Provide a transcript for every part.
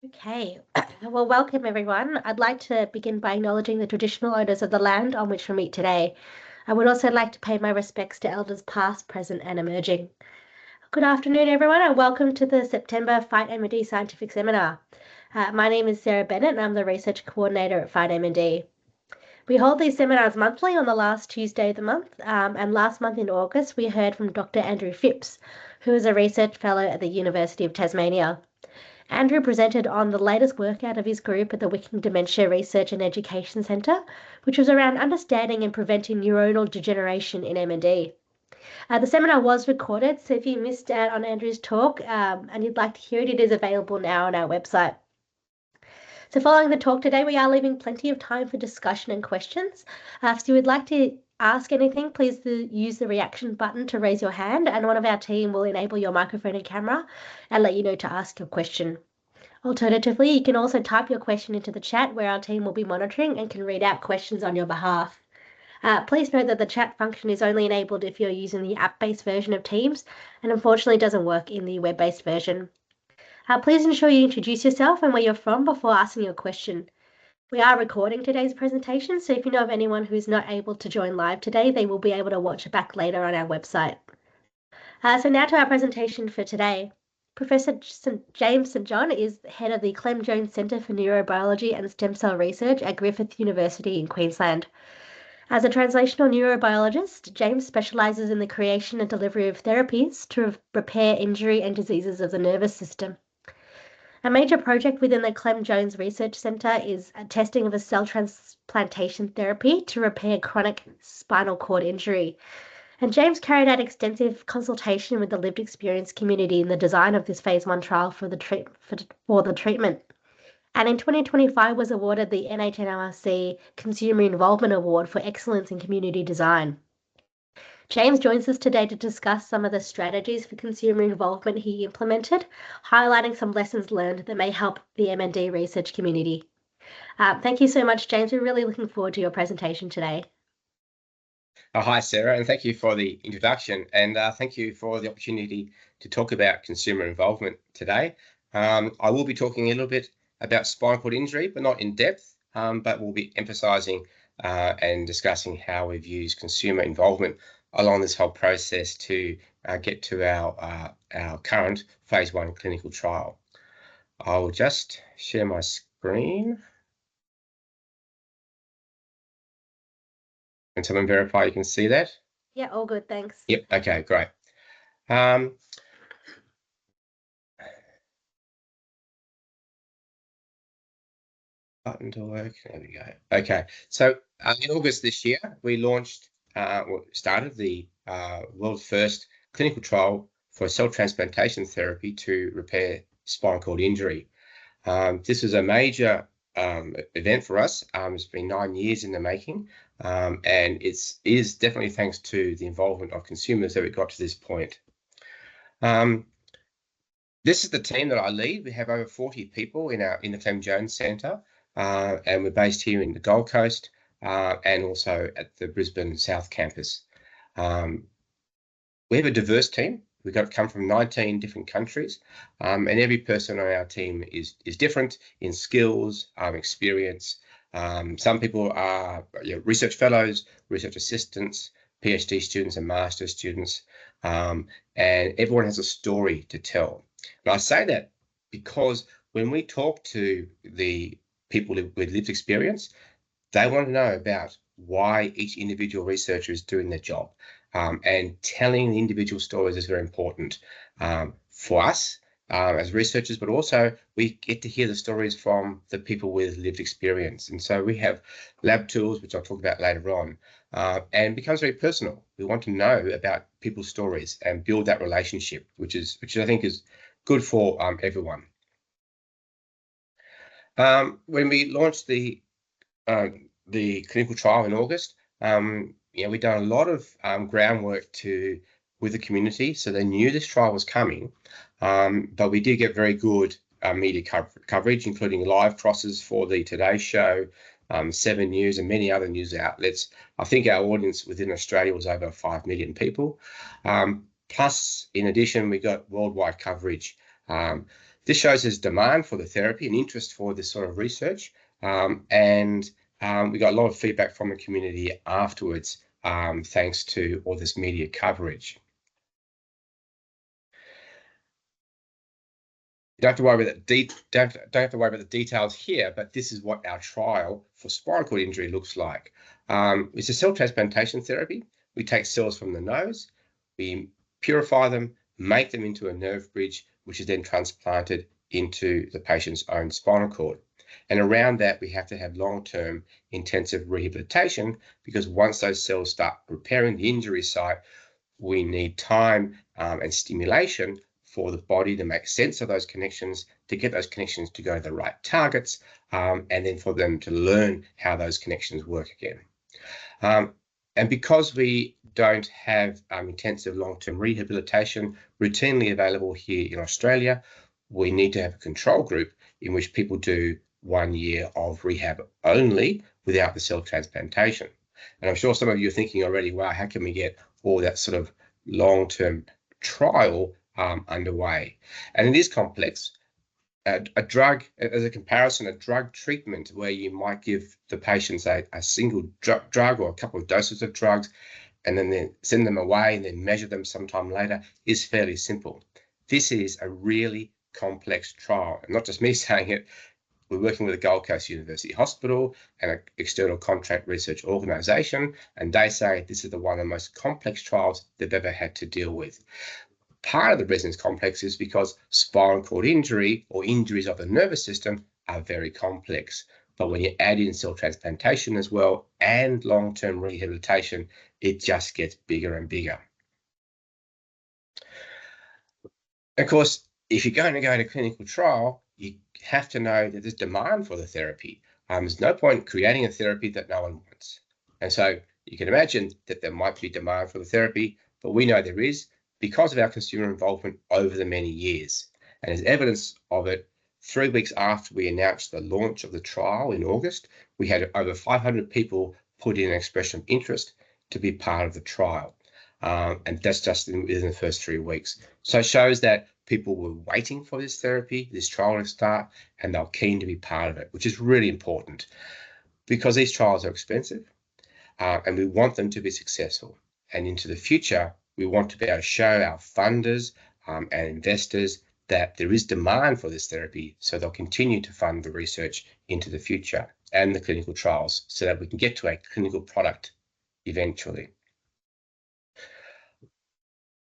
Okay, well, welcome everyone. I'd like to begin by acknowledging the traditional owners of the land on which we meet today. I would also like to pay my respects to elders past, present, and emerging. Good afternoon, everyone, and welcome to the September FightMND Scientific Seminar. My name is Sarah Bennett, and I'm the Research Coordinator at FightMND. We hold these seminars monthly on the last Tuesday of the month, and last month in August, we heard from Dr. Andrew Phipps, who is a Research Fellow at the University of Tasmania. Andrew presented on the latest work out of his group at the Wicking Dementia Research and Education Centre, which was around understanding and preventing neuronal degeneration in MND. The seminar was recorded, so if you missed out on Andrew's talk and you'd like to hear it, it is available now on our website. So following the talk today, we are leaving plenty of time for discussion and questions. If you would like to ask anything, please use the reaction button to raise your hand, and one of our team will enable your microphone and camera and let you know to ask your question. Alternatively, you can also type your question into the chat where our team will be monitoring and can read out questions on your behalf. Please note that the chat function is only enabled if you're using the app-based version of Teams and unfortunately doesn't work in the web-based version. Please ensure you introduce yourself and where you're from before asking your question. We are recording today's presentation, so if you know of anyone who's not able to join live today, they will be able to watch it back later on our website. So now to our presentation for today. Professor James St John is head of the Clem Jones Centre for Neurobiology and Stem Cell Research at Griffith University in Queensland. As a translational neurobiologist, James specialises in the creation and delivery of therapies to repair injury and diseases of the nervous system. A major project within the Clem Jones Research Centre is a testing of a cell transplantation therapy to repair chronic spinal cord injury. And James carried out extensive consultation with the lived experience community in the design of this phase 1 trial for the treatment. And in 2025 was awarded the NHNRC Consumer Involvement Award for Excellence in Community Design. James joins us today to discuss some of the strategies for consumer involvement he implemented, highlighting some lessons learned that may help the MND research community. Thank you so much, James. We're really looking forward to your presentation today. Hi, Sarah, and thank you for the introduction, and thank you for the opportunity to talk about consumer involvement today. I will be talking a little bit about spinal cord injury, but not in depth, but we'll be emphasising and discussing how we've used consumer involvement along this whole process to get to our current phase 1 clinical trial. I'll just share my screen. Can someone verify you can see that? Yeah, all good, thanks. Yep, okay, great. Button to work, there we go. Okay, so in August this year, we launched, started the world's first clinical trial for cell transplantation therapy to repair spinal cord injury. This is a major event for us. It's been 9 years in the making, and it is definitely thanks to the involvement of consumers that we got to this point. This is the team that I lead. We have over 40 people in the Clem Jones Centre, and we're based here in the Gold Coast and also at the Brisbane South Campus. We have a diverse team. We've come from 19 different countries, and every person on our team is different in skills, experience. Some people are research fellows, research assistants, PhD students and master's students, and everyone has a story to tell. And I say that because when we talk to the people with lived experience, they want to know about why each individual researcher is doing their job. And telling the individual stories is very important for us as researchers, but also we get to hear the stories from the people with lived experience. And so we have lab tools, which I'll talk about later on, and it becomes very personal. We want to know about people's stories and build that relationship, which I think is good for everyone. When we launched the clinical trial in August, we've done a lot of groundwork with the community, so they knew this trial was coming, but we did get very good media coverage, including live crosses for the Today Show, 7 News and many other news outlets. I think our audience within Australia was over 5 million people. Plus, in addition, we got worldwide coverage. This shows there's demand for the therapy and interest for this sort of research, and we got a lot of feedback from the community afterwards, thanks to all this media coverage. You don't have to worry about don't have to worry about the details here, but this is what our trial for spinal cord injury looks like. It's a cell transplantation therapy. We take cells from the nose, we purify them, make them into a nerve bridge, which is then transplanted into the patient's own spinal cord. And around that, we have to have long-term intensive rehabilitation, because once those cells start repairing the injury site, we need time and stimulation for the body to make sense of those connections, to get those connections to go to the right targets, and then for them to learn how those connections work again. And because we don't have intensive long-term rehabilitation routinely available here in Australia, we need to have a control group in which people do 1 year of rehab only without the cell transplantation. And I'm sure some of you are thinking already, wow, how can we get all that sort of long-term trial underway? And it is complex. A drug, as a comparison, a drug treatment where you might give the patients a single drug or a couple of doses of drugs, and then send them away and then measure them sometime later, is fairly simple. This is a really complex trial, and not just me saying it. We're working with the Gold Coast University Hospital and an external contract research organisation, and they say this is one of the most complex trials they've ever had to deal with. Part of the reason it's complex is because spinal cord injury or injuries of the nervous system are very complex. But when you add in cell transplantation as well and long-term rehabilitation, it just gets bigger and bigger. Of course, if you're going to go to clinical trial, you have to know that there's demand for the therapy. There's no point creating a therapy that no one wants. And so you can imagine that there might be demand for the therapy, but we know there is, because of our consumer involvement over the many years. And as evidence of it, 3 weeks after we announced the launch of the trial in August, we had over 500 people put in an expression of interest to be part of the trial. And that's just within the first 3 weeks. So it shows that people were waiting for this therapy, this trial to start, and they're keen to be part of it, which is really important, because these trials are expensive, and we want them to be successful. And into the future, we want to be able to show our funders and investors that there is demand for this therapy, so they'll continue to fund the research into the future and the clinical trials so that we can get to a clinical product eventually.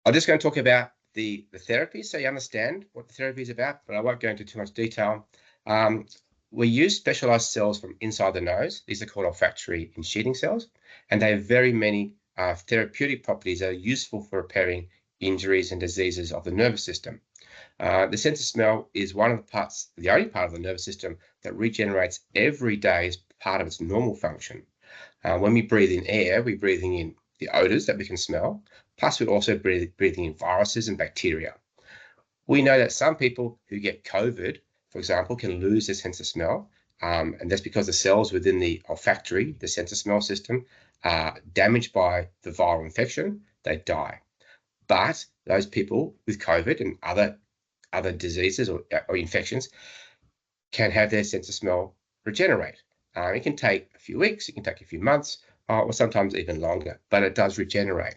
I'm just going to talk about the therapy so you understand what the therapy is about, but I won't go into too much detail. We use specialized cells from inside the nose. These are called olfactory sheathing cells, and they have very many therapeutic properties that are useful for repairing injuries and diseases of the nervous system. The sense of smell is one of the parts, the only part of the nervous system that regenerates every day as part of its normal function. When we breathe in air, we're breathing in the odors that we can smell, plus we're also breathing in viruses and bacteria. We know that some people who get COVID, for example, can lose their sense of smell, and that's because the cells within the olfactory, the sense of smell system, are damaged by the viral infection, they die. But those people with COVID and other diseases or infections can have their sense of smell regenerate. It can take a few weeks, it can take a few months, or sometimes even longer, but it does regenerate.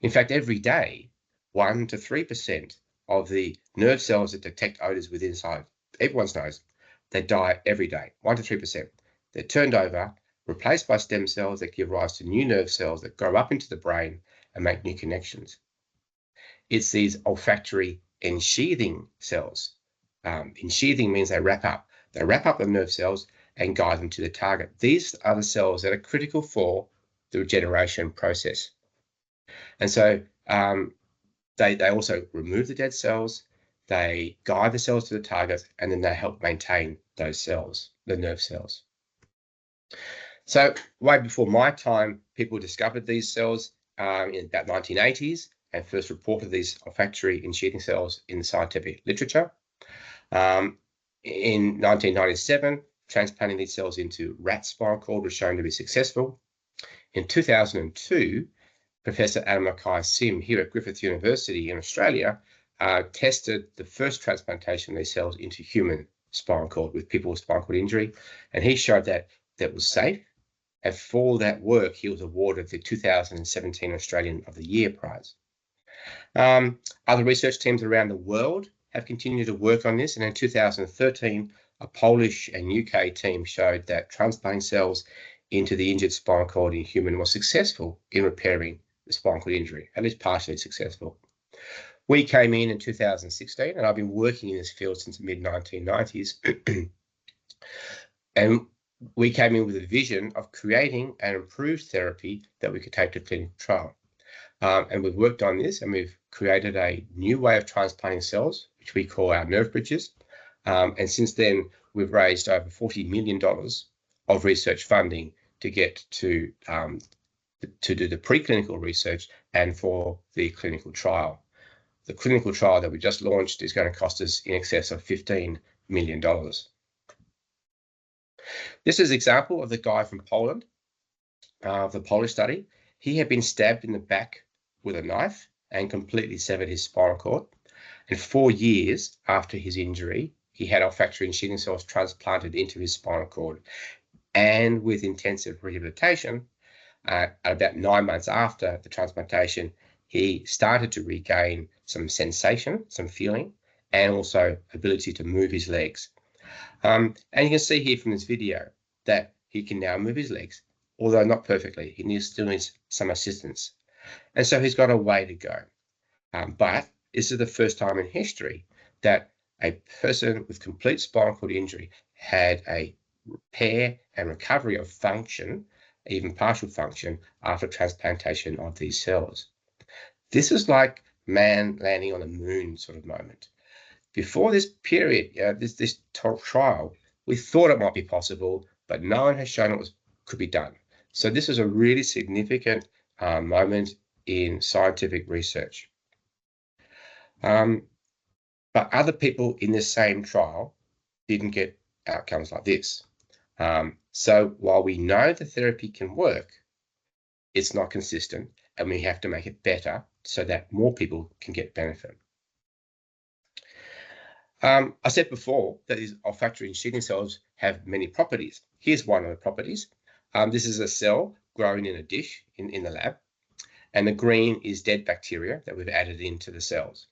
In fact, every day, 1 to 3% of the nerve cells that detect odors within inside everyone's nose, they die every day, 1 to 3%. They're turned over, replaced by stem cells that give rise to new nerve cells that grow up into the brain and make new connections. It's these olfactory ensheathing cells. Ensheathing means they wrap up. They wrap up the nerve cells and guide them to the target. These are the cells that are critical for the regeneration process. And so they also remove the dead cells, they guide the cells to the target, and then they help maintain those cells, the nerve cells. So way before my time, people discovered these cells in about 1980s and first reported these olfactory sheathing cells in the scientific literature. In 1997, transplanting these cells into rat spinal cord was shown to be successful. In 2002, Professor Anna Mackay-Sim here at Griffith University in Australia tested the first transplantation of these cells into human spinal cord with people with spinal cord injury, and he showed that that was safe. And for that work, he was awarded the 2017 Australian of the Year prize. Other research teams around the world have continued to work on this, and in 2013, a Polish and UK team showed that transplanting cells into the injured spinal cord in human was successful in repairing the spinal cord injury, at least partially successful. We came in 2016, and I've been working in this field since the mid-1990s. And we came in with a vision of creating an improved therapy that we could take to clinical trial. And we've worked on this, and we've created a new way of transplanting cells, which we call our nerve bridges. And since then, we've raised over $40 million of research funding to get to do the preclinical research and for the clinical trial. The clinical trial that we just launched is going to cost us in excess of $15 million. This is an example of the guy from Poland, the Polish study. He had been stabbed in the back with a knife and completely severed his spinal cord. And 4 years after his injury, he had olfactory and shielding cells transplanted into his spinal cord. And with intensive rehabilitation, about 9 months after the transplantation, he started to regain some sensation, some feeling, and also ability to move his legs. And you can see here from this video that he can now move his legs, although not perfectly. He still needs some assistance. And so he's got a way to go. But this is the first time in history that a person with complete spinal cord injury had a repair and recovery of function, even partial function, after transplantation of these cells. This is like man landing on the moon sort of moment. Before this period, this trial, we thought it might be possible, but no one has shown it could be done. So this is a really significant moment in scientific research. But other people in this same trial didn't get outcomes like this. So while we know the therapy can work, it's not consistent, and we have to make it better so that more people can get benefit. I said before that these olfactory and shielding cells have many properties. Here's one of the properties. This is a cell growing in a dish in the lab, and the green is dead bacteria that we've added into the cells.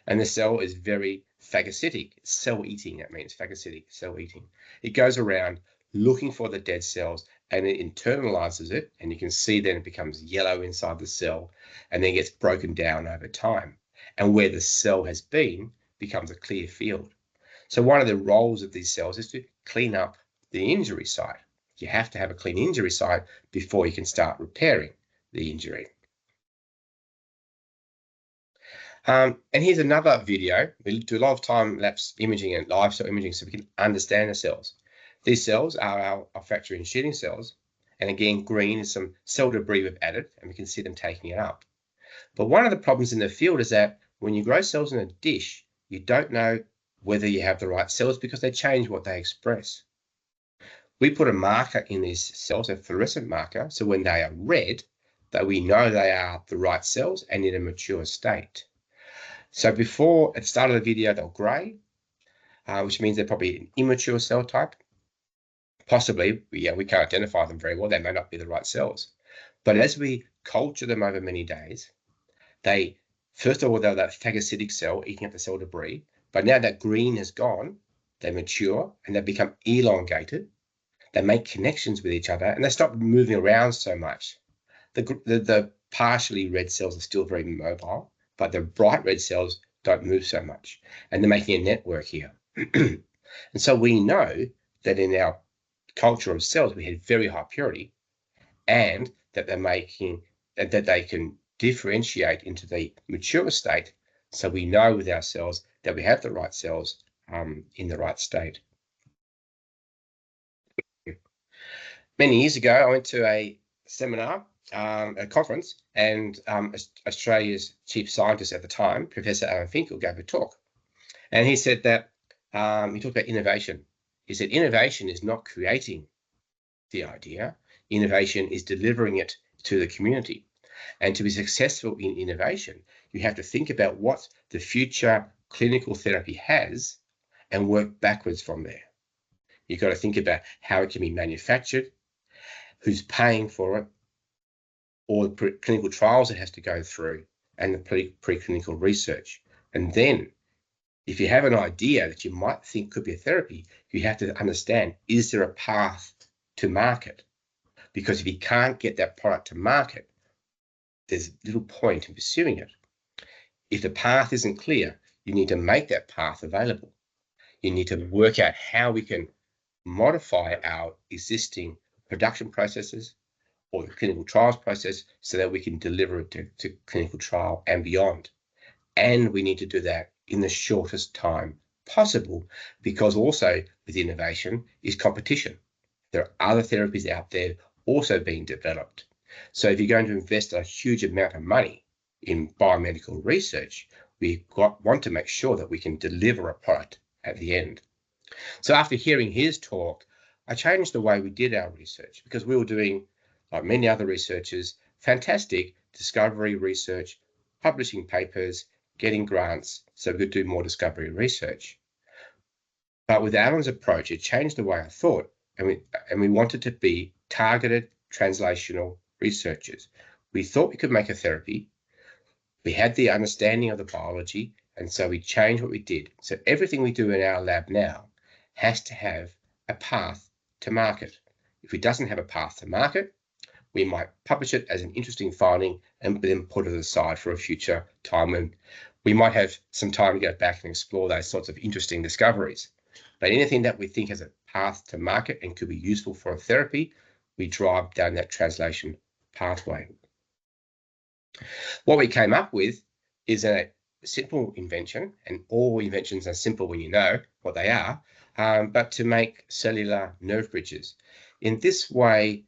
And the cell is very phagocytic, cell-eating. That means phagocytic, cell-eating. It goes around looking for the dead cells, and it internalizes it, and you can see then it becomes yellow inside the cell, and then gets broken down over time. And where the cell has been becomes a clear field. So one of the roles of these cells is to clean up the injury site. You have to have a clean injury site before you can start repairing the injury. And here's another video. We do a lot of time-lapse imaging and live cell imaging so we can understand the cells. These cells are our olfactory and shielding cells. And again, green is some cell debris we've added, and we can see them taking it up. But one of the problems in the field is that when you grow cells in a dish, you don't know whether you have the right cells because they change what they express. We put a marker in these cells, a fluorescent marker, so when they are red, that we know they are the right cells and in a mature state. So before at the start of the video, they're gray, which means they're probably an immature cell type. Possibly, we can't identify them very well. They may not be the right cells. But as we culture them over many days, first of all, they're that phagocytic cell eating up the cell debris. But now that green is gone, they mature and they become elongated. They make connections with each other and they stop moving around so much. The partially red cells are still very mobile, but the bright red cells don't move so much. And they're making a network here. And so we know that in our culture of cells, we had very high purity, and that that they can differentiate into the mature state. So we know with our cells that we have the right cells in the right state. Many years ago, I went to a seminar, a conference, and Australia's chief scientist at the time, Professor Alan Finkel, gave a talk. And he said that, he talked about innovation. He said, innovation is not creating the idea. Innovation is delivering it to the community. And to be successful in innovation, You have to think about what the future clinical therapy has and work backwards from there. You've got to think about how it can be manufactured, who's paying for it, or the clinical trials it has to go through, and the preclinical research. And then, if you have an idea that you might think could be a therapy, you have to understand, is there a path to market? Because if you can't get that product to market, there's little point in pursuing it. If the path isn't clear, you need to make that path available. You need to work out how we can modify our existing production processes or the clinical trials process so that we can deliver it to clinical trial and beyond. And we need to do that in the shortest time possible, because also with innovation is competition. There are other therapies out there also being developed. So if you're going to invest a huge amount of money in biomedical research, we want to make sure that we can deliver a product at the end. So after hearing his talk, I changed the way we did our research, because we were doing, like many other researchers, fantastic discovery research, publishing papers, getting grants, so we could do more discovery research. But with Alan's approach, it changed the way I thought, and we wanted to be targeted translational researchers. We thought we could make a therapy. We had the understanding of the biology, and so we changed what we did. So everything we do in our lab now has to have a path to market. If it doesn't have a path to market, we might publish it as an interesting finding and then put it aside for a future time when we might have some time to go back and explore those sorts of interesting discoveries. But anything that we think has a path to market and could be useful for a therapy, we drive down that translation pathway. What we came up with is a simple invention, and all inventions are simple when you know what they are, but to make cellular nerve bridges. In this way,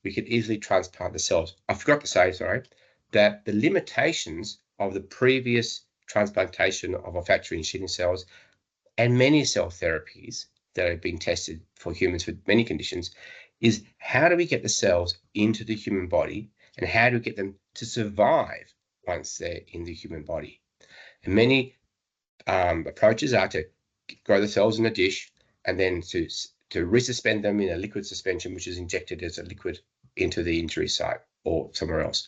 we could easily transplant the cells. I forgot to say, sorry, that the limitations of the previous transplantation of olfactory and shitting cells and many cell therapies that have been tested for humans with many conditions is, how do we get the cells into the human body, and how do we get them to survive once they're in the human body? And many approaches are to grow the cells in a dish and then to resuspend them in a liquid suspension, which is injected as a liquid into the injury site or somewhere else.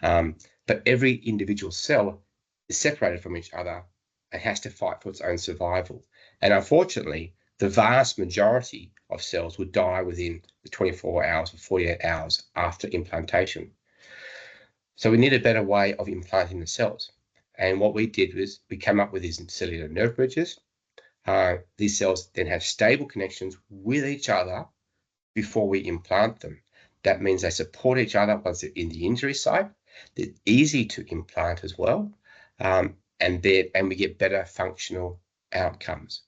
But every individual cell is separated from each other and has to fight for its own survival. And unfortunately, the vast majority of cells would die within the 24 hours or 48 hours after implantation. So we need a better way of implanting the cells. And what we did was we came up with these cellular nerve bridges. These cells then have stable connections with each other before we implant them. That means they support each other once they're in the injury site. They're easy to implant as well, and we get better functional outcomes.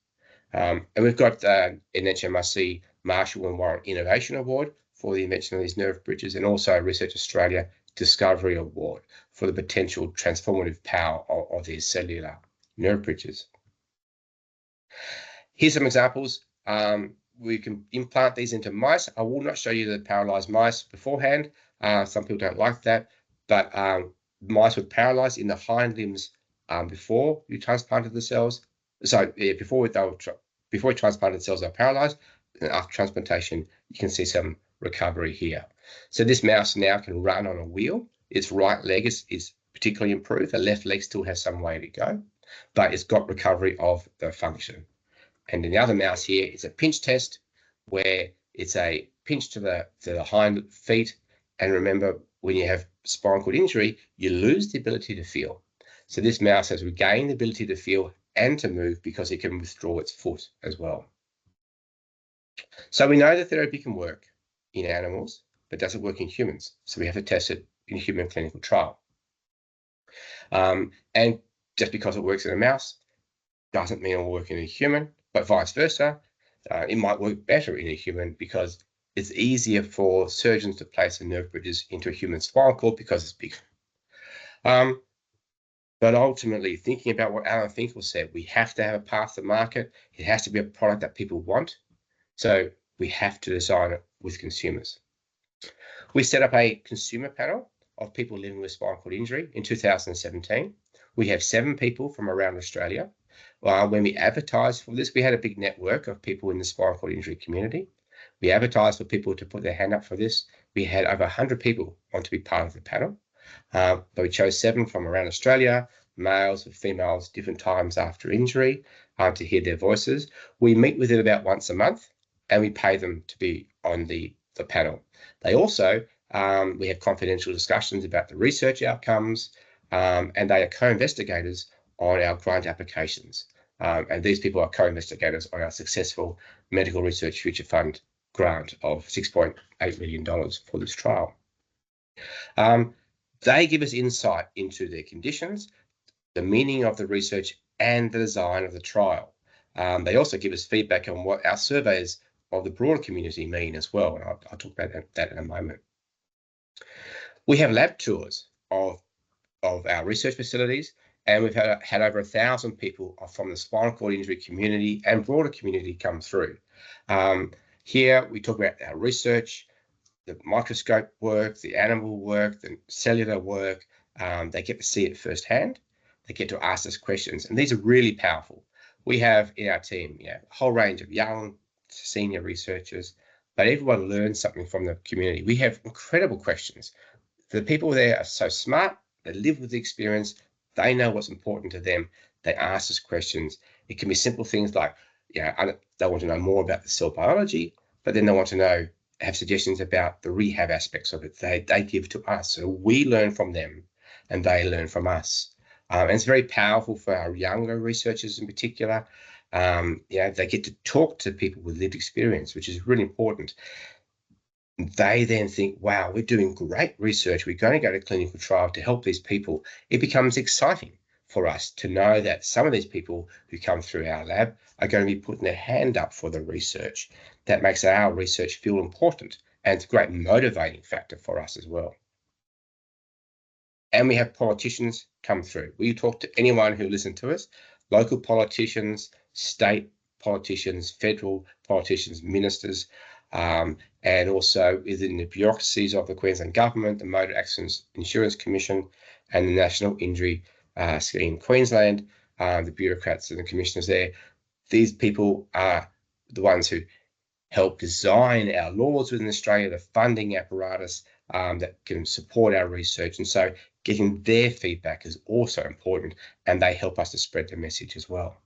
And we've got an HMRC Marshall and Warren Innovation Award for the invention of these nerve bridges, and also a Research Australia Discovery Award for the potential transformative power of these cellular nerve bridges. Here's some examples. We can implant these into mice. I will not show you the paralyzed mice beforehand. Some people don't like that, but mice were paralyzed in the hind limbs before you transplanted the cells. So yeah, before we transplanted cells, they were paralyzed, and after transplantation, you can see some recovery here. So this mouse now can run on a wheel. Its right leg is particularly improved. The left leg still has some way to go, but it's got recovery of the function. And in the other mouse here, it's a pinch test where it's a pinch to the hind feet. And remember, when you have spinal cord injury, you lose the ability to feel. So this mouse has regained the ability to feel and to move because it can withdraw its foot as well. So we know the therapy can work in animals, but does it work in humans? So we have to test it in a human clinical trial. And just because it works in a mouse doesn't mean it will work in a human, but vice versa. It might work better in a human because it's easier for surgeons to place the nerve bridges into a human spinal cord because it's bigger. But ultimately, thinking about what Alan Finkel said, we have to have a path to market. It has to be a product that people want. So we have to design it with consumers. We set up a consumer panel of people living with spinal cord injury in 2017. We have 7 people from around Australia. When we advertised for this, we had a big network of people in the spinal cord injury community. We advertised for people to put their hand up for this. We had over 100 people want to be part of the panel, but we chose 7 from around Australia, males and females, different times after injury, to hear their voices. We meet with them about once a month, and we pay them to be on the panel. They also, we have confidential discussions about the research outcomes, and they are co-investigators on our grant applications. And these people are co-investigators on our successful Medical Research Future Fund grant of $6.8 million for this trial. They give us insight into their conditions, the meaning of the research, and the design of the trial. They also give us feedback on what our surveys of the broader community mean as well, and I'll talk about that in a moment. We have lab tours of our research facilities, and we've had over 1,000 people from the spinal cord injury community and broader community come through. Here we talk about our research, the microscope work, the animal work, the cellular work. They get to see it firsthand. They get to ask us questions, and these are really powerful. We have in our team, a whole range of young, senior researchers, but everyone learns something from the community. We have incredible questions. The people there are so smart. They live with the experience. They know what's important to them. They ask us questions. It can be simple things like, they want to know more about the cell biology, but then they want to have suggestions about the rehab aspects of it. They give to us. So we learn from them and they learn from us. And it's very powerful for our younger researchers in particular. They get to talk to people with lived experience, which is really important. They then think, wow, we're doing great research. We're going to go to clinical trial to help these people. It becomes exciting for us to know that some of these people who come through our lab are going to be putting their hand up for the research. That makes our research feel important, and it's a great motivating factor for us as well. And we have politicians come through. We talk to anyone who listens to us, local politicians, state politicians, federal politicians, ministers, and also within the bureaucracies of the Queensland Government, the Motor Accidents Insurance Commission, and the National Injury Scheme Queensland, the bureaucrats and the commissioners there. These people are the ones who help design our laws within Australia, the funding apparatus that can support our research. And so getting their feedback is also important, and they help us to spread the message as well.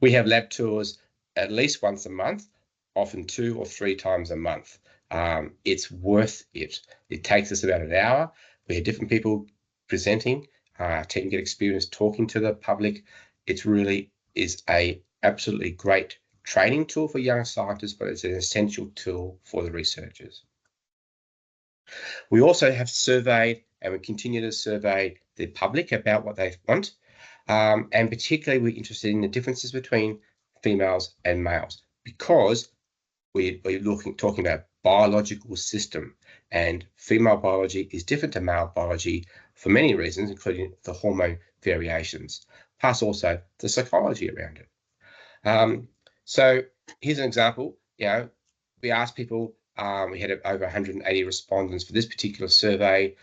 We have lab tours at least once a month, often 2 or 3 times a month. It's worth it. It takes us about an hour. We have different people presenting. Our team get experience talking to the public. It really is a absolutely great training tool for young scientists, but it's an essential tool for the researchers. We also have surveyed, and we continue to survey the public about what they want. And particularly we're interested in the differences between females and males, because we're talking about biological system, and female biology is different to male biology for many reasons, including the hormone variations, plus also the psychology around it. So here's an example. We asked people, we had over 180 respondents for this particular survey,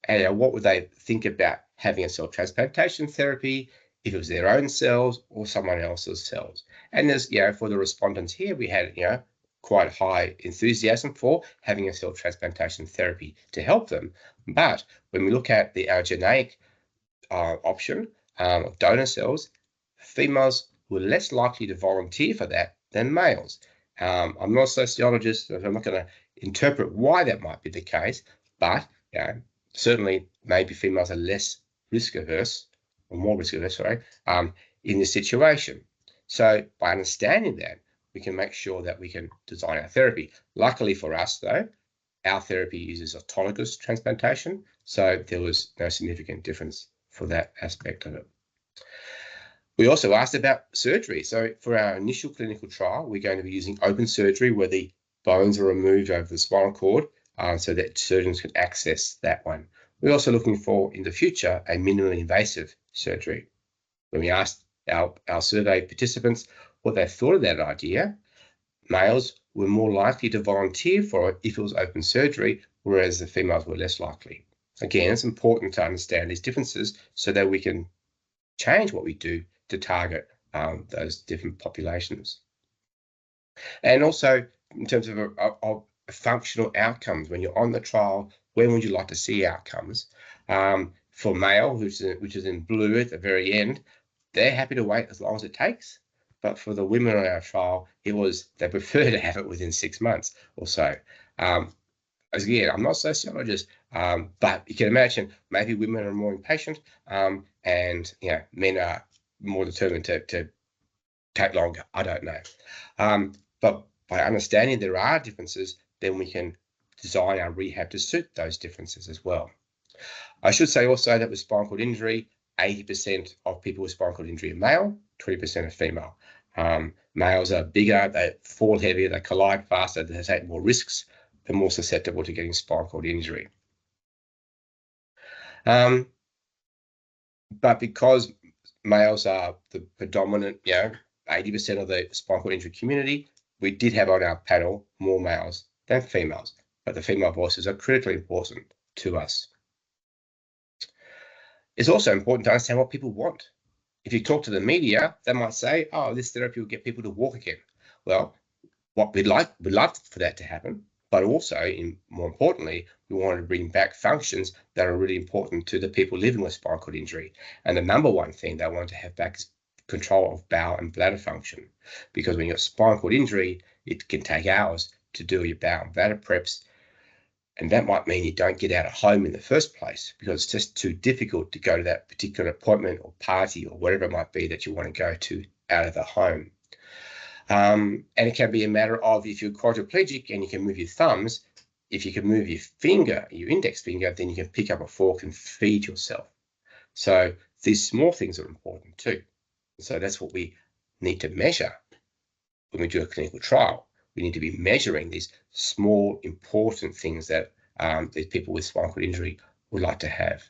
and what would they think about having a cell transplantation therapy, if it was their own cells or someone else's cells. And there's, for the respondents here, we had, quite high enthusiasm for having a cell transplantation therapy to help them. But when we look at the allogeneic option of donor cells, females were less likely to volunteer for that than males. I'm not a sociologist, so I'm not going to interpret why that might be the case, but certainly maybe females are less risk averse, or more risk averse, in this situation. So by understanding that, we can make sure that we can design our therapy. Luckily for us, though, our therapy uses autologous transplantation, so there was no significant difference for that aspect of it. We also asked about surgery. So for our initial clinical trial, we're going to be using open surgery where the bones are removed over the spinal cord so that surgeons can access that one. We're also looking for, in the future, a minimally invasive surgery. When we asked our survey participants what they thought of that idea, males were more likely to volunteer for it if it was open surgery, whereas the females were less likely. Again, it's important to understand these differences so that we can change what we do to target those different populations. And also, in terms of functional outcomes, when you're on the trial, when would you like to see outcomes? For male, which is in blue at the very end, they're happy to wait as long as it takes. But for the women on our trial, they prefer to have it within 6 months or so. Again, I'm not a sociologist, but you can imagine maybe women are more impatient, and men are more determined to take longer. I don't know. But by understanding there are differences, then we can design our rehab to suit those differences as well. I should say also that with spinal cord injury, 80% of people with spinal cord injury are male, 20% are female. Males are bigger, they fall heavier, they collide faster, they take more risks, they're more susceptible to getting spinal cord injury. But because males are the predominant, 80% of the spinal cord injury community, we did have on our panel more males than females, but the female voices are critically important to us. It's also important to understand what people want. If you talk to the media, they might say, oh, this therapy will get people to walk again. Well, what we'd love for that to happen, but also, more importantly, we want to bring back functions that are really important to the people living with spinal cord injury. And the number one thing they want to have back is control of bowel and bladder function. Because when you've got spinal cord injury, it can take hours to do your bowel and bladder preps. And that might mean you don't get out of home in the first place because it's just too difficult to go to that particular appointment or party or whatever it might be that you want to go to out of the home. And it can be a matter of, if you're quadriplegic and you can move your thumbs, if you can move your finger, your index finger, then you can pick up a fork and feed yourself. So these small things are important too. So that's what we need to measure when we do a clinical trial. We need to be measuring these small, important things that these people with spinal cord injury would like to have.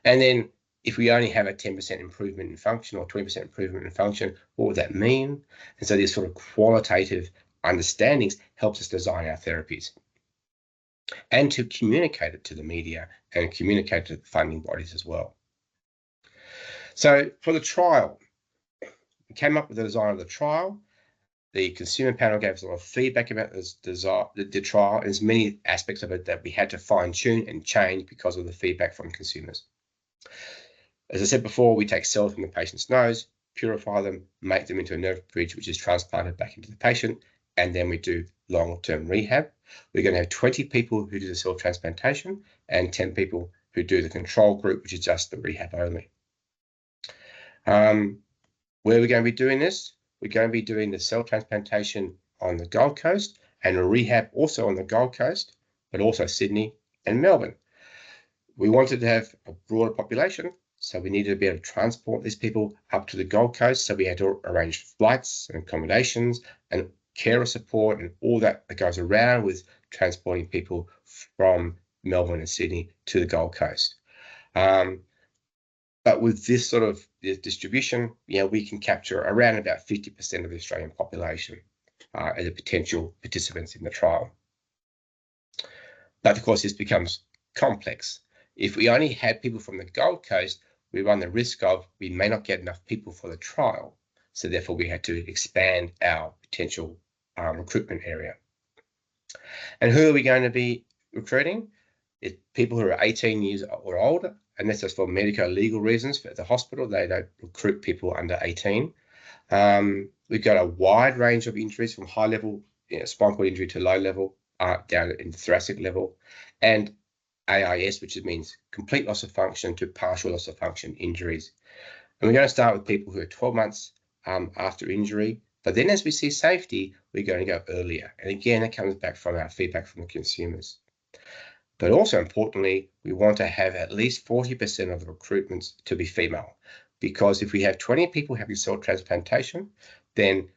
And then if we only have a 10% improvement in function or 20% improvement in function, what would that mean? And so these sort of qualitative understandings helps us design our therapies and to communicate it to the media and communicate to the funding bodies as well. So for the trial, we came up with the design of the trial. The consumer panel gave us a lot of feedback about the trial, and there's many aspects of it that we had to fine tune and change because of the feedback from consumers. As I said before, we take cells from the patient's nose, purify them, make them into a nerve bridge, which is transplanted back into the patient, and then we do long-term rehab. We're going to have 20 people who do the cell transplantation and 10 people who do the control group, which is just the rehab only. Where are we going to be doing this? We're going to be doing the cell transplantation on the Gold Coast and a rehab also on the Gold Coast, but also Sydney and Melbourne. We wanted to have a broader population, so we needed to be able to transport these people up to the Gold Coast. So we had to arrange flights and accommodations and carer support and all that goes around with transporting people from Melbourne and Sydney to the Gold Coast. But with this sort of distribution, we can capture around about 50% of the Australian population as a potential participants in the trial. But of course, this becomes complex. If we only had people from the Gold Coast, we run the risk of we may not get enough people for the trial. So therefore, we had to expand our potential recruitment area. And who are we going to be recruiting? It's people who are 18 years or older, and that's just for medical legal reasons. For the hospital, they don't recruit people under 18. We've got a wide range of injuries from high level spinal cord injury to low level, down in the thoracic level, and AIS, which means complete loss of function to partial loss of function injuries. And we're going to start with people who are 12 months after injury. But then as we see safety, we're going to go earlier. And again, it comes back from our feedback from the consumers. But also importantly, we want to have at least 40% of the recruitments to be female. Because if we have 20 people having cell transplantation, then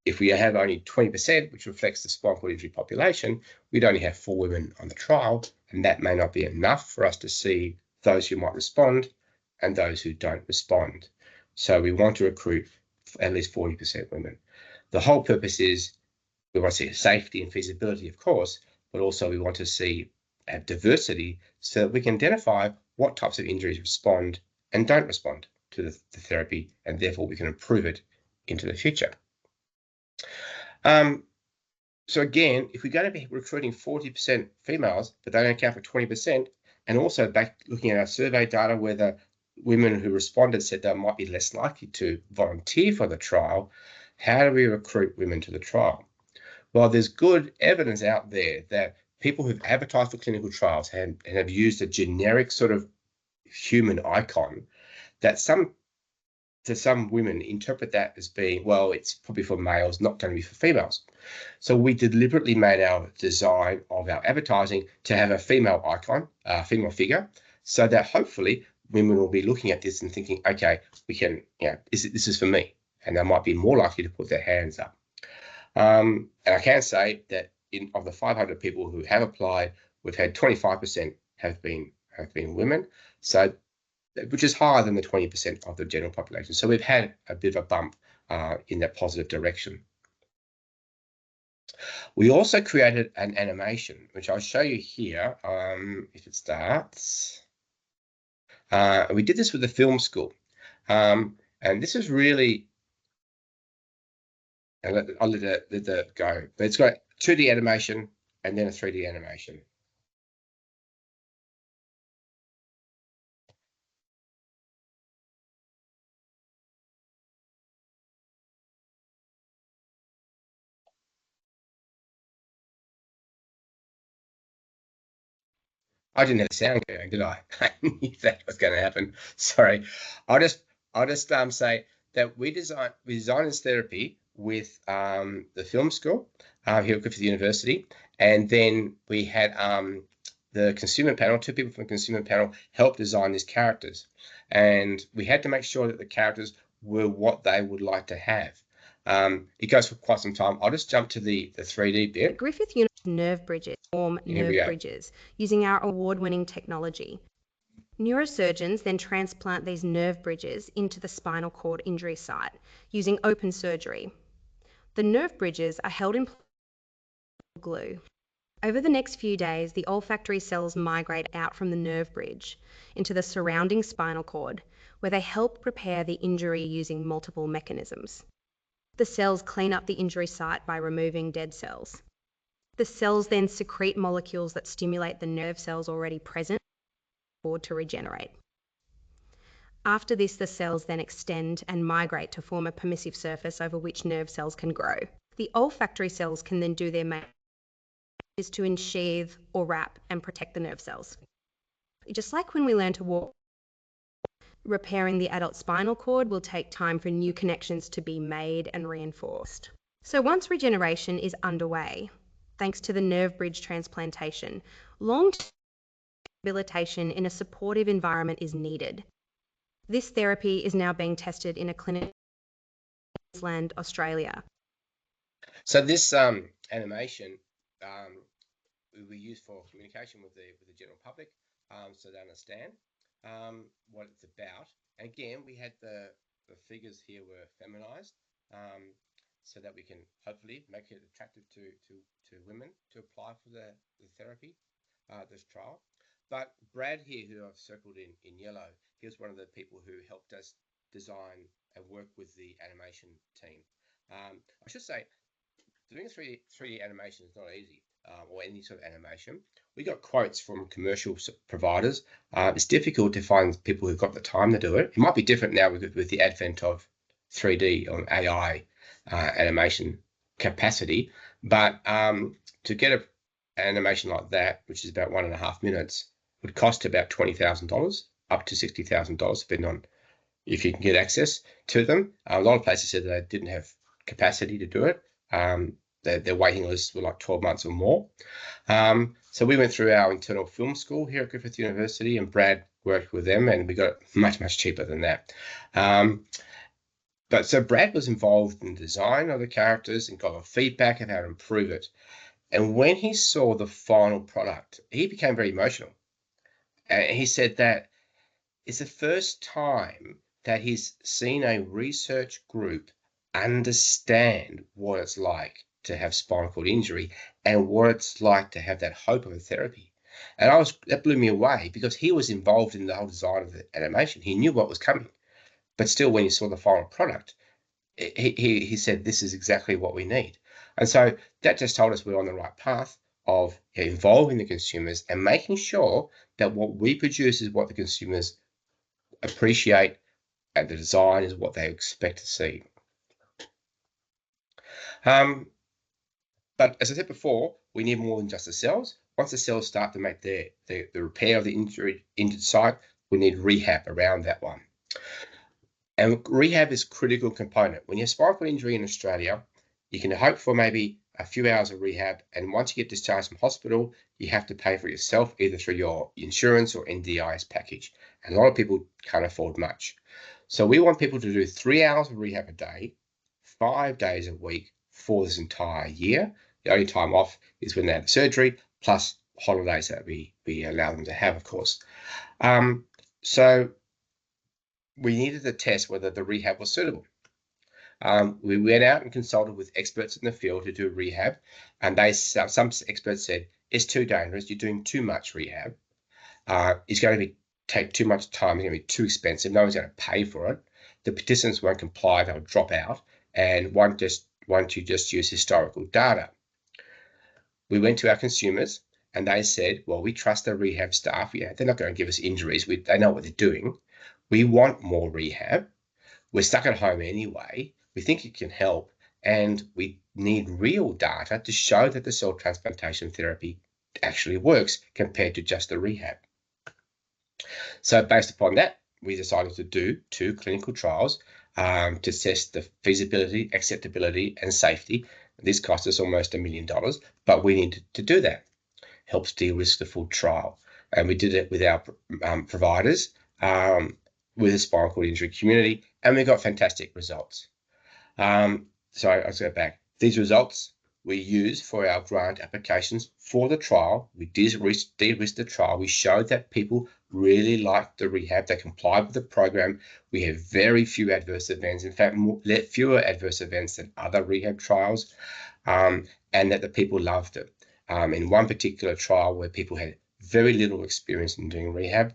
if we have only 20%, which reflects the spinal cord injury population, we'd only have 4 women on the trial, and that may not be enough for us to see those who might respond and those who don't respond. So we want to recruit at least 40% women. The whole purpose is we want to see safety and feasibility, of course, but also we want to see have diversity so that we can identify what types of injuries respond and don't respond to the therapy, and therefore we can improve it into the future. So again, if we're going to be recruiting 40% females, but they don't account for 20%, and also back looking at our survey data where the women who responded said they might be less likely to volunteer for the trial, how do we recruit women to the trial? Well, there's good evidence out there that people who've advertised for clinical trials and have used a generic sort of human icon, that some women interpret that as being, well, it's probably for males, not going to be for females. So we deliberately made our design of our advertising to have a female icon, a female figure, so that hopefully women will be looking at this and thinking, okay, we can, this is for me, and they might be more likely to put their hands up. And I can say that of the 500 people who have applied, we've had 25% have been women, so which is higher than the 20% of the general population. So we've had a bit of a bump in that positive direction. We also created an animation, which I'll show you here if it starts. We did this with the film school. And this is really, I'll let it go, but it's got 2D animation and then a 3D animation. I didn't have sound going, did I? I knew that was going to happen. Sorry. I'll just say that we designed this therapy with the film school here at Griffith University, and then we had the consumer panel, 2 people from the consumer panel help design these characters, and we had to make sure that the characters were what they would like to have. It goes for quite some time. I'll just jump to the 3D bit. Griffith University nerve bridges form nerve bridges using our award-winning technology. Neurosurgeons then transplant these nerve bridges into the spinal cord injury site using open surgery. The nerve bridges are held in glue. Over the next few days, the olfactory cells migrate out from the nerve bridge into the surrounding spinal cord, where they help repair the injury using multiple mechanisms. The cells clean up the injury site by removing dead cells. The cells then secrete molecules that stimulate the nerve cells already present to regenerate. After this, the cells then extend and migrate to form a permissive surface over which nerve cells can grow. The olfactory cells can then do their main is to ensheathe or wrap and protect the nerve cells. Just like when we learn to walk, repairing the adult spinal cord will take time for new connections to be made and reinforced. So once regeneration is underway, thanks to the nerve bridge transplantation, long-term rehabilitation in a supportive environment is needed. This therapy is now being tested in a clinic in Queensland, Australia. So this animation we use for communication with the general public, so they understand what it's about. And again, we had the figures here were feminized, so that we can hopefully make it attractive to women to apply for the therapy, this trial. But Brad here, who I've circled in yellow, he was one of the people who helped us design and work with the animation team. I should say, doing a 3D animation is not easy, or any sort of animation. We got quotes from commercial providers. It's difficult to find people who've got the time to do it. It might be different now with the advent of 3D or AI animation capacity, but to get an animation like that, which is about 1.5 minutes, would cost about $20,000 up to $60,000, depending on if you can get access to them. A lot of places said they didn't have capacity to do it. Their waiting lists were like 12 months or more. So we went through our internal film school here at Griffith University, and Brad worked with them, and we got it much, much cheaper than that. But so Brad was involved in the design of the characters and got a feedback on how to improve it. And when he saw the final product, he became very emotional. And he said that it's the first time that he's seen a research group understand what it's like to have spinal cord injury and what it's like to have that hope of a therapy. And that blew me away, because he was involved in the whole design of the animation. He knew what was coming, but still, when he saw the final product, he said, this is exactly what we need. And so that just told us we're on the right path of involving the consumers and making sure that what we produce is what the consumers appreciate, and the design is what they expect to see. But as I said before, we need more than just the cells. Once the cells start to make the repair of the injured site, we need rehab around that one. And rehab is a critical component. When you have spinal cord injury in Australia, you can hope for maybe a few hours of rehab, and once you get discharged from hospital, you have to pay for it yourself, either through your insurance or NDIS package. And a lot of people can't afford much. So we want people to do 3 hours of rehab a day, 5 days a week for this entire year. The only time off is when they have surgery, plus holidays that we allow them to have, of course. So we needed to test whether the rehab was suitable. We went out and consulted with experts in the field who do rehab, and some experts said, it's too dangerous, you're doing too much rehab. It's going to take too much time, it's going to be too expensive, no one's going to pay for it. The participants won't comply, they'll drop out, and want to just use historical data. We went to our consumers, and they said, well, we trust the rehab staff. Yeah, they're not going to give us injuries. They know what they're doing. We want more rehab. We're stuck at home anyway. We think it can help, and we need real data to show that the cell transplantation therapy actually works compared to just the rehab. So based upon that, we decided to do 2 clinical trials to test the feasibility, acceptability, and safety. This cost us almost $1 million, but we needed to do that. Helps de-risk the full trial. And we did it with our providers, with the spinal cord injury community, and we got fantastic results. So I'll go back. These results we used for our grant applications for the trial. We de-risked the trial. We showed that people really liked the rehab. They complied with the program. We have very few adverse events. In fact, fewer adverse events than other rehab trials, and that the people loved it. In one particular trial where people had very little experience in doing rehab,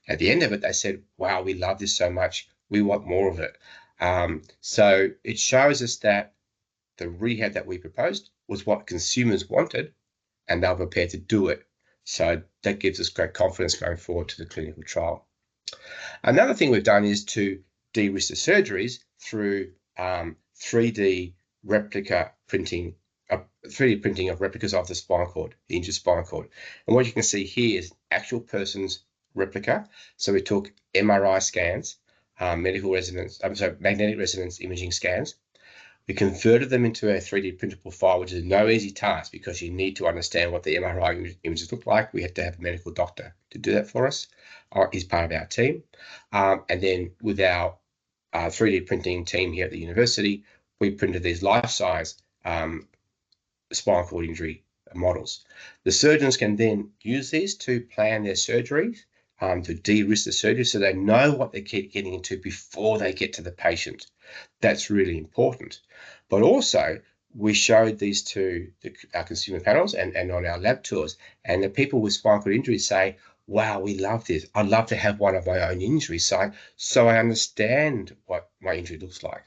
at the end of it, they said, wow, we love this so much. We want more of it. So it shows us that the rehab that we proposed was what consumers wanted, and they were prepared to do it. So that gives us great confidence going forward to the clinical trial. Another thing we've done is to de-risk the surgeries through 3D printing of replicas of the spinal cord, the injured spinal cord. And what you can see here is actual person's replica. So we took MRI scans, magnetic resonance imaging scans. We converted them into a 3D printable file, which is no easy task because you need to understand what the MRI images look like. We had to have a medical doctor to do that for us. He's part of our team. And then with our 3D printing team here at the university, we printed these life-size spinal cord injury models. The surgeons can then use these to plan their surgeries, to de-risk the surgery, so they know what they're getting into before they get to the patient. That's really important. But also, we showed these to our consumer panels and on our lab tours, and the people with spinal cord injuries say, wow, we love this. I'd love to have one of my own injury site so I understand what my injury looks like.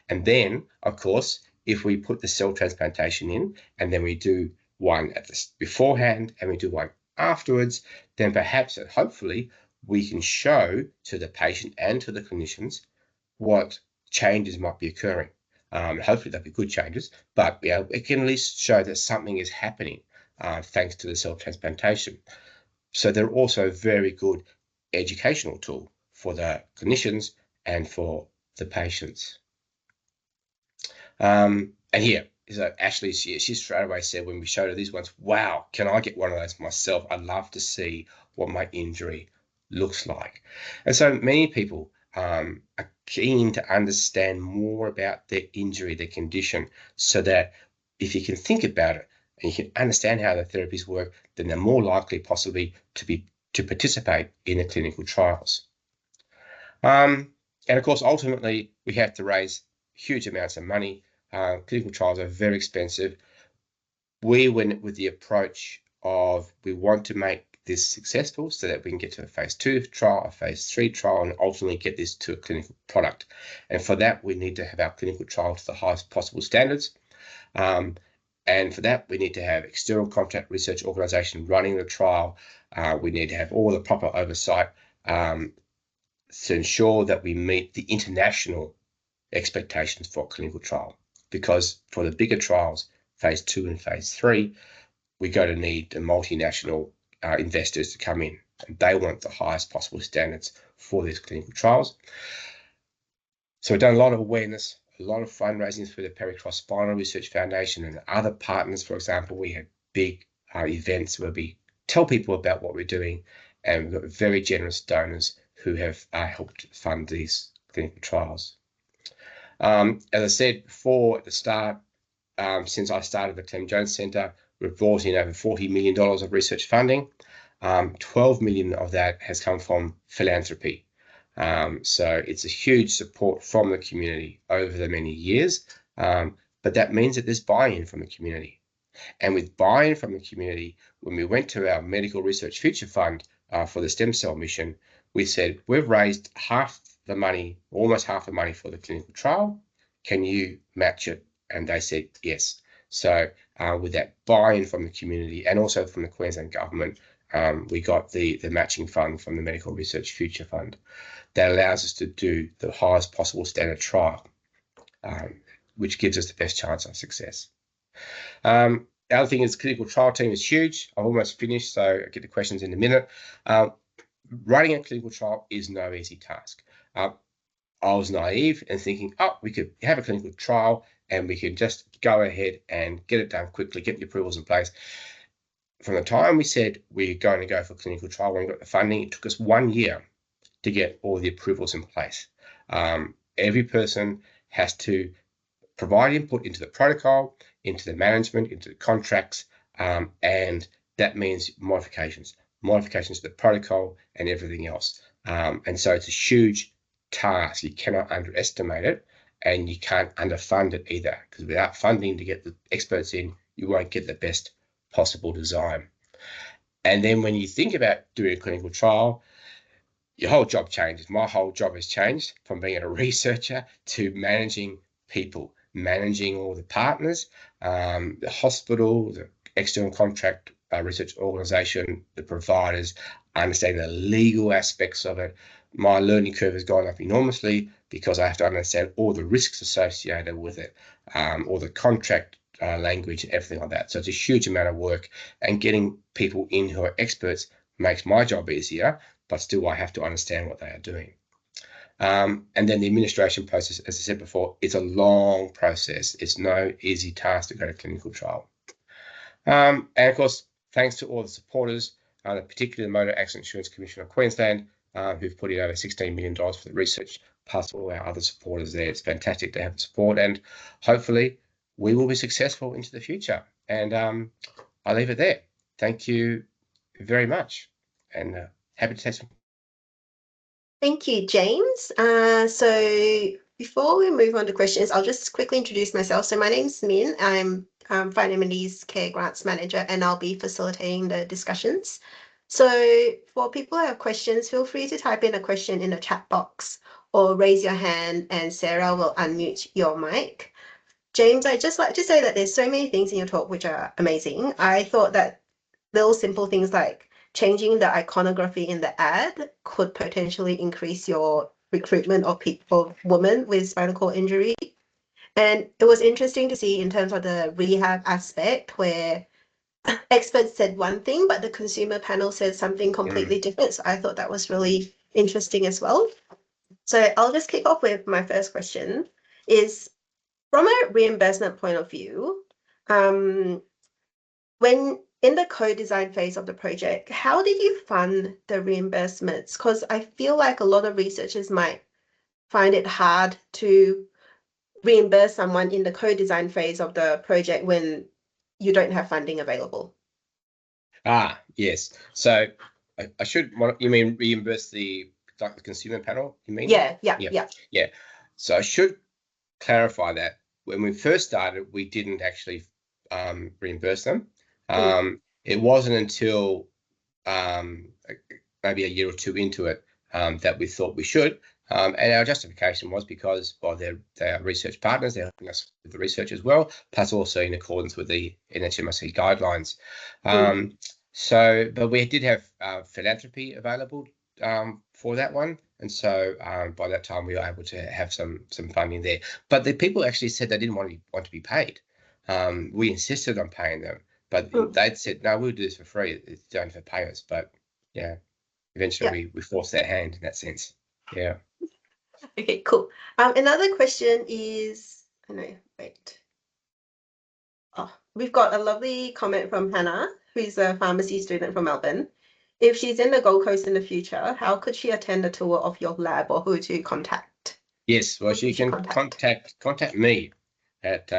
And then, of course, if we put the cell transplantation in and then we do one beforehand and we do one afterwards, then perhaps and hopefully we can show to the patient and to the clinicians what changes might be occurring. Hopefully they'll be good changes, but it can at least show that something is happening thanks to the cell transplantation. So they're also a very good educational tool for the clinicians and for the patients. And here is Ashley. She straight away said when we showed her these ones, wow, can I get one of those myself? I'd love to see what my injury looks like. And so many people are keen to understand more about their injury, their condition, so that if you can think about it and you can understand how the therapies work, then they're more likely possibly to participate in the clinical trials. And of course, ultimately, we have to raise huge amounts of money. Clinical trials are very expensive. We went with the approach of we want to make this successful so that we can get to a phase 2 trial, a phase 3 trial, and ultimately get this to a clinical product. And for that, we need to have our clinical trial to the highest possible standards. And for that, we need to have external contract research organisation running the trial. We need to have all the proper oversight to ensure that we meet the international expectations for a clinical trial. Because for the bigger trials, phase 2 and phase 3, we're going to need the multinational investors to come in, and they want the highest possible standards for these clinical trials. So we've done a lot of awareness, a lot of fundraising through the Pericross Spinal Research Foundation and other partners. For example, we had big events where we tell people about what we're doing, and we've got very generous donors who have helped fund these clinical trials. As I said before at the start, since I started the Clem Jones Centre, we've brought in over $40 million of research funding. 12 million of that has come from philanthropy. So it's a huge support from the community over the many years, but that means that there's buy-in from the community. And with buy-in from the community, when we went to our Medical Research Future Fund for the stem cell mission, we said, we've raised half the money, almost half the money for the clinical trial. Can you match it? And they said yes. So with that buy-in from the community and also from the Queensland government, we got the matching fund from the Medical Research Future Fund that allows us to do the highest possible standard trial, which gives us the best chance of success. The other thing is the clinical trial team is huge. I've almost finished, so I'll get the questions in a minute. Running a clinical trial is no easy task. I was naive and thinking, we could have a clinical trial and we could just go ahead and get it done quickly, get the approvals in place. From the time we said we're going to go for a clinical trial, when we got the funding, it took us 1 year to get all the approvals in place. Every person has to provide input into the protocol, into the management, into the contracts, and that means modifications to the protocol and everything else. And so it's a huge task. You cannot underestimate it, and you can't underfund it either, because without funding to get the experts in, you won't get the best possible design. And then when you think about doing a clinical trial, your whole job changes. My whole job has changed from being a researcher to managing people, managing all the partners, the hospital, the external contract research organisation, the providers, understanding the legal aspects of it. My learning curve has gone up enormously because I have to understand all the risks associated with it, all the contract language, everything like that. So it's a huge amount of work, and getting people in who are experts makes my job easier, but still I have to understand what they are doing. And then the administration process, as I said before, it's a long process. It's no easy task to go to clinical trial. And of course, thanks to all the supporters, particularly the Motor Accident Insurance Commission of Queensland, who've put in over $16 million for the research, plus all our other supporters there. It's fantastic to have the support, and hopefully we will be successful into the future. And I'll leave it there. Thank you very much, and happy to take some. Thank you, James. So before we move on to questions, I'll just quickly introduce myself. So my name's Min. I'm FightMND's Care Grants Manager, and I'll be facilitating the discussions. So for people who have questions, feel free to type in a question in the chat box or raise your hand and Sarah will unmute your mic. James, I'd just like to say that there's so many things in your talk which are amazing. I thought that little simple things like changing the iconography in the ad could potentially increase your recruitment of people, women with spinal cord injury. And it was interesting to see in terms of the rehab aspect where experts said one thing, but the consumer panel said something completely different. So I thought that was really interesting as well. So I'll just kick off with my first question is, from a reimbursement point of view, when in the co-design phase of the project, how did you fund the reimbursements? Because I feel like a lot of researchers might find it hard to reimburse someone in the co-design phase of the project when you don't have funding available. Yes. So I should, you mean reimburse the consumer panel, you mean? Yeah. So I should clarify that when we first started, we didn't actually reimburse them. It wasn't until maybe a year or two into it that we thought we should. And our justification was because, well, they are research partners, they're helping us with the research as well, plus also in accordance with the NHMRC guidelines. But we did have philanthropy available for that one. And so by that time, we were able to have some funding there. But the people actually said they didn't want to be paid. We insisted on paying them, but they'd said, no, we'll do this for free. You don't have to pay us. But yeah, eventually we forced their hand in that sense. Yeah. Okay, cool. Another question is, we've got a lovely comment from Hannah, who's a pharmacy student from Melbourne. If she's in the Gold Coast in the future, how could she attend a tour of your lab, or who to contact? Yes, well, she can contact me at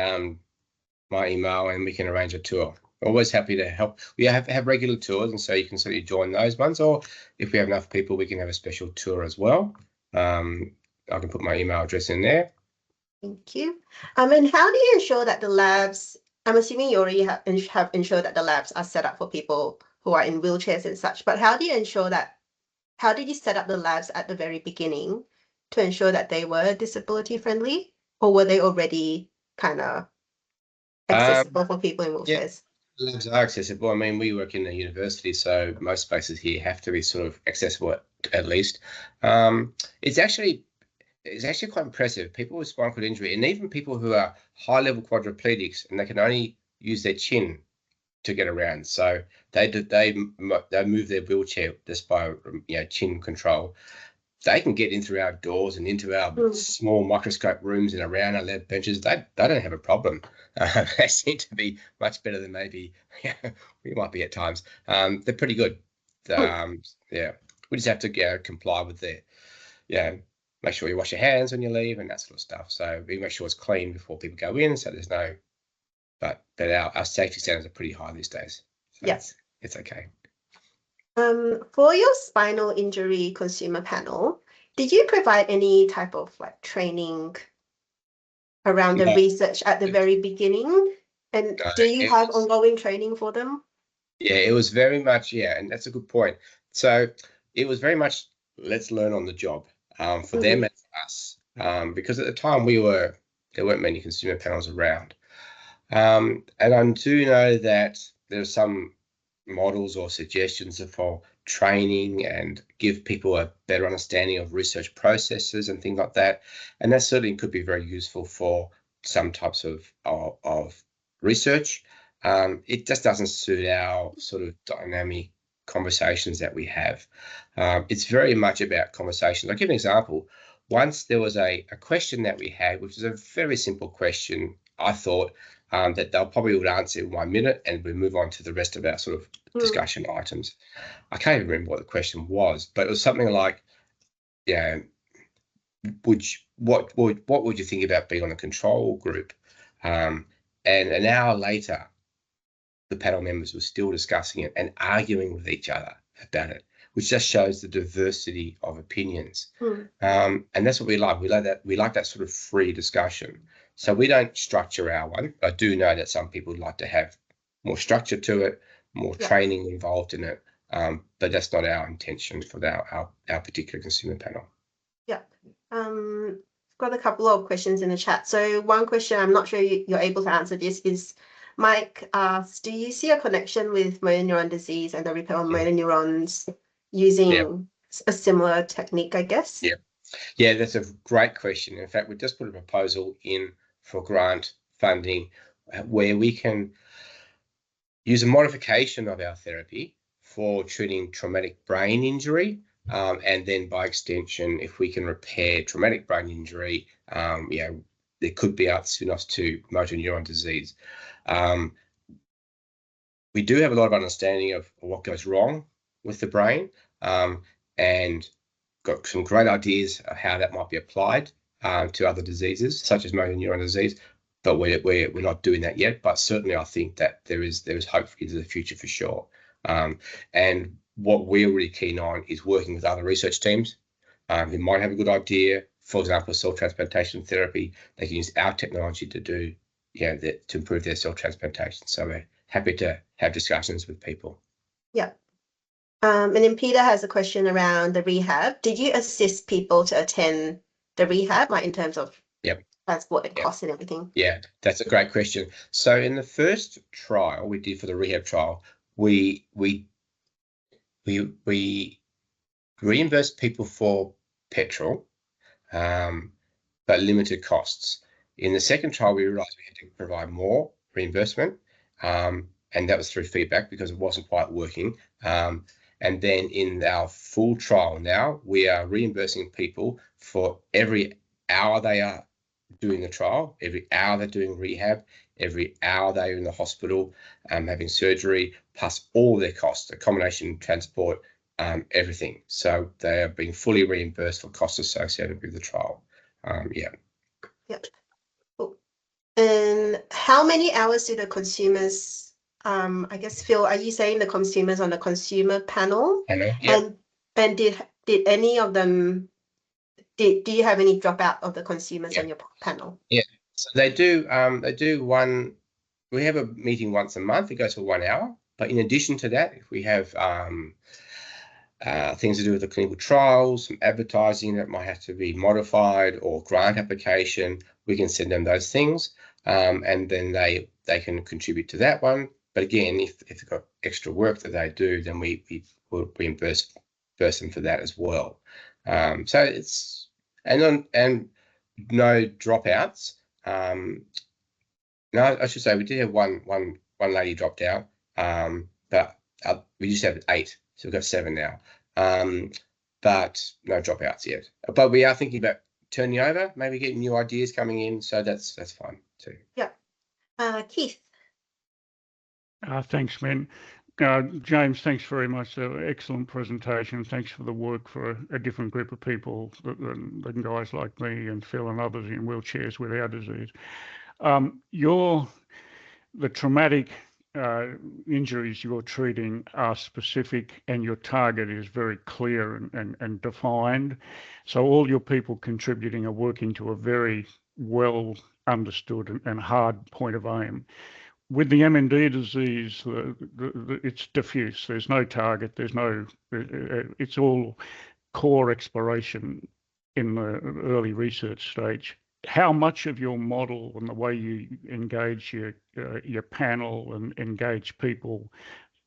my email, and we can arrange a tour. Always happy to help. We have regular tours, and so you can certainly join those ones, or if we have enough people, we can have a special tour as well. I can put my email address in there. Thank you. And how do you ensure that the labs, I'm assuming you already have ensured that the labs are set up for people who are in wheelchairs and such, but how do you ensure that, how did you set up the labs at the very beginning to ensure that they were disability friendly, or were they already kind of accessible for people in wheelchairs? Yeah, labs are accessible. I mean, we work in a university, so most spaces here have to be sort of accessible at least. It's actually quite impressive. People with spinal cord injury, and even people who are high-level quadriplegics, and they can only use their chin to get around. So they move their wheelchair just by chin control. They can get in through our doors and into our small microscope rooms and around our lab benches. They don't have a problem. They seem to be much better than maybe we might be at times. They're pretty good. We just have to comply with make sure you wash your hands when you leave and that sort of stuff. So we make sure it's clean before people go in, so there's no. But our safety standards are pretty high these days. So yes, it's okay. For your spinal injury consumer panel, did you provide any type of training around the research at the very beginning? And do you have ongoing training for them? Yeah, it was very much, and that's a good point. So it was very much, let's learn on the job for them and for us. Because at the time there weren't many consumer panels around. And I do know that there are some models or suggestions for training and give people a better understanding of research processes and things like that. And that certainly could be very useful for some types of research. It just doesn't suit our sort of dynamic conversations that we have. It's very much about conversations. I'll give an example. Once there was a question that we had, which was a very simple question. I thought that they'll probably would answer in 1 minute, and we move on to the rest of our sort of discussion items. I can't even remember what the question was, but it was something like, what would you think about being on a control group? And an hour later, the panel members were still discussing it and arguing with each other about it, which just shows the diversity of opinions. And that's what we like. We like that sort of free discussion. So we don't structure our one. I do know that some people like to have more structure to it, more training involved in it, but that's not our intention for our particular consumer panel. Yeah. Got a couple of questions in the chat. So one question, I'm not sure you're able to answer this, is Mike asks, do you see a connection with motor neuron disease and the repair of motor neurons using a similar technique, I guess? Yeah, that's a great question. In fact, we just put a proposal in for grant funding where we can use a modification of our therapy for treating traumatic brain injury. And then by extension, if we can repair traumatic brain injury, there could be other spin-offs to motor neuron disease. We do have a lot of understanding of what goes wrong with the brain, and got some great ideas of how that might be applied to other diseases, such as motor neuron disease. But we're not doing that yet. But certainly, I think that there is hope into the future for sure. And what we're really keen on is working with other research teams who might have a good idea. For example, cell transplantation therapy. They can use our technology to do, to improve their cell transplantation. So we're happy to have discussions with people. Yeah. And then Peter has a question around the rehab. Did you assist people to attend the rehab, like in terms of transport and costs and everything? Yeah, that's a great question. So in the first trial we did for the rehab trial, we reimbursed people for petrol, but limited costs. In the second trial, we realized we had to provide more reimbursement, and that was through feedback because it wasn't quite working. And then in our full trial now, we are reimbursing people for every hour they are doing the trial, every hour they're doing rehab, every hour they're in the hospital having surgery, plus all their costs, accommodation, transport, everything. So they are being fully reimbursed for costs associated with the trial. Yep. Cool. And how many hours do the consumers, I guess, Phil, are you saying the consumers on the consumer panel? Yep. And did any of them, do you have any dropout of the consumers on your panel? Yeah, so they do one, we have a meeting once a month. It goes for 1 hour. But in addition to that, if we have things to do with the clinical trials, some advertising that might have to be modified, or grant application, we can send them those things, and then they can contribute to that one. But again, if they've got extra work that they do, then we will reimburse them for that as well. So it's and no dropouts. No, I should say we did have one lady dropped out, but we used to have 8, so we've got 7 now. But no dropouts yet. But we are thinking about turning over, maybe getting new ideas coming in, so that's fine too. Yeah. Keith. Thanks, Min. James, thanks very much. Excellent presentation. Thanks for the work for a different group of people than guys like me and Phil and others in wheelchairs with our disease. The traumatic injuries you're treating are specific, and your target is very clear and defined. So all your people contributing are working to a very well understood and hard point of aim. With the MND disease, it's diffuse. There's no target. It's all core exploration in the early research stage. How much of your model and the way you engage your panel and engage people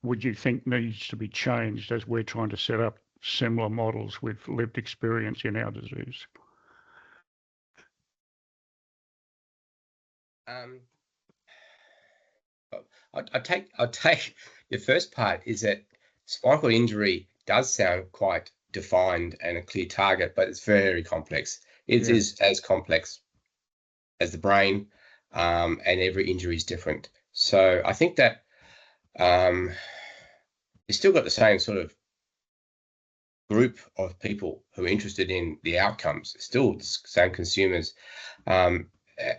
would you think needs to be changed as we're trying to set up similar models with lived experience in our disease? I'll take the first part is that spinal cord injury does sound quite defined and a clear target, but it's very complex. It is as complex as the brain, and every injury is different. So I think that it's still got the same sort of group of people who are interested in the outcomes, still the same consumers.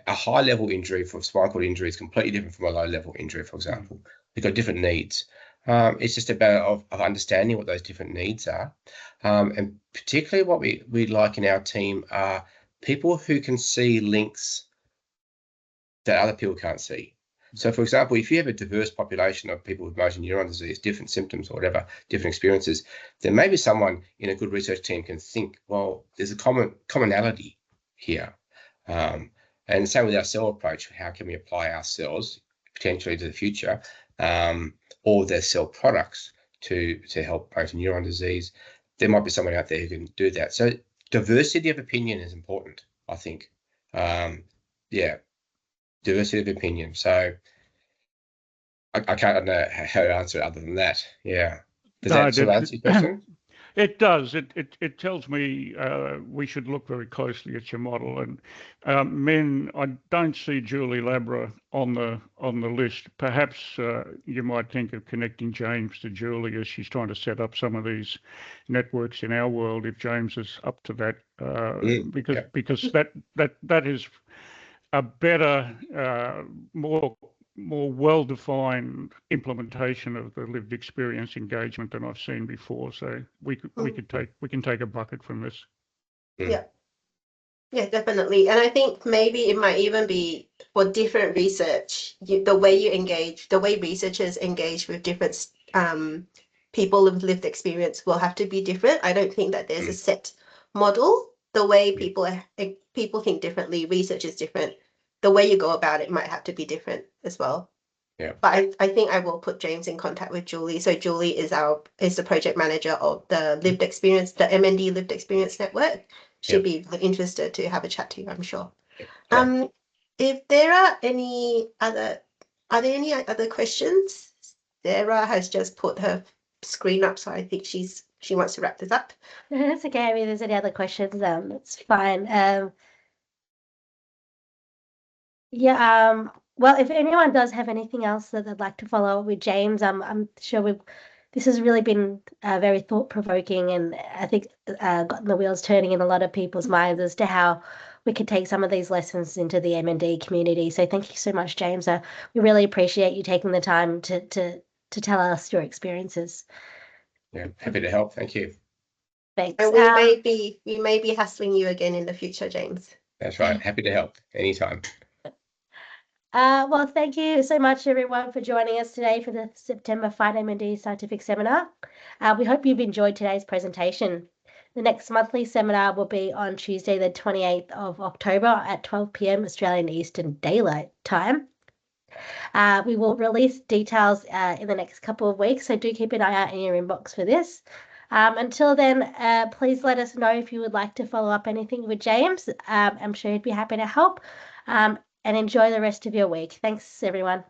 A high-level injury for spinal cord injury is completely different from a low-level injury, for example. They've got different needs. It's just about of understanding what those different needs are. And particularly what we like in our team are people who can see links that other people can't see. So, for example, if you have a diverse population of people with motor neuron disease, different symptoms or whatever, different experiences, then maybe someone in a good research team can think, well, there's a commonality here. And same with our cell approach. How can we apply our cells potentially to the future, or their cell products to help motor neuron disease? There might be someone out there who can do that. So diversity of opinion is important, I think. Diversity of opinion. So I can't know how to answer it other than that. Yeah. Does that sort of answer your question? It does. It tells me we should look very closely at your model. And Min, I don't see Julie Labra on the list. Perhaps you might think of connecting James to Julie as she's trying to set up some of these networks in our world. If James is up to that, because that is a better, more well-defined implementation of the lived experience engagement than I've seen before. So we can take a bucket from this. Yeah, definitely. And I think maybe it might even be for different research, the way researchers engage with different people with lived experience will have to be different. I don't think that there's a set model. The way people think differently, research is different. The way you go about it might have to be different as well. Yeah. But I think I will put James in contact with Julie. So Julie is the project manager of the lived experience, the MND lived experience network. She'll be interested to have a chat to you, I'm sure. Yeah. If there are any other questions? Sarah has just put her screen up, so I think she wants to wrap this up. That's okay. I mean, if there's any other questions, that's fine. Yeah. Well, if anyone does have anything else that they'd like to follow up with James, I'm sure this has really been very thought-provoking, and I think gotten the wheels turning in a lot of people's minds as to how we could take some of these lessons into the MND community. So thank you so much, James. We really appreciate you taking the time to tell us your experiences. Yeah, happy to help. Thank you. Thanks. And we may be hassling you again in the future, James. That's right. Happy to help anytime. Well, thank you so much, everyone, for joining us today for the September FightMND Scientific Seminar. We hope you've enjoyed today's presentation. The next monthly seminar will be on Tuesday, the 28th of October at 12 p.m. Australian Eastern Daylight Time. We will release details in the next couple of weeks, so do keep an eye out in your inbox for this. Until then, please let us know if you would like to follow up anything with James. I'm sure he'd be happy to help. And enjoy the rest of your week. Thanks, everyone.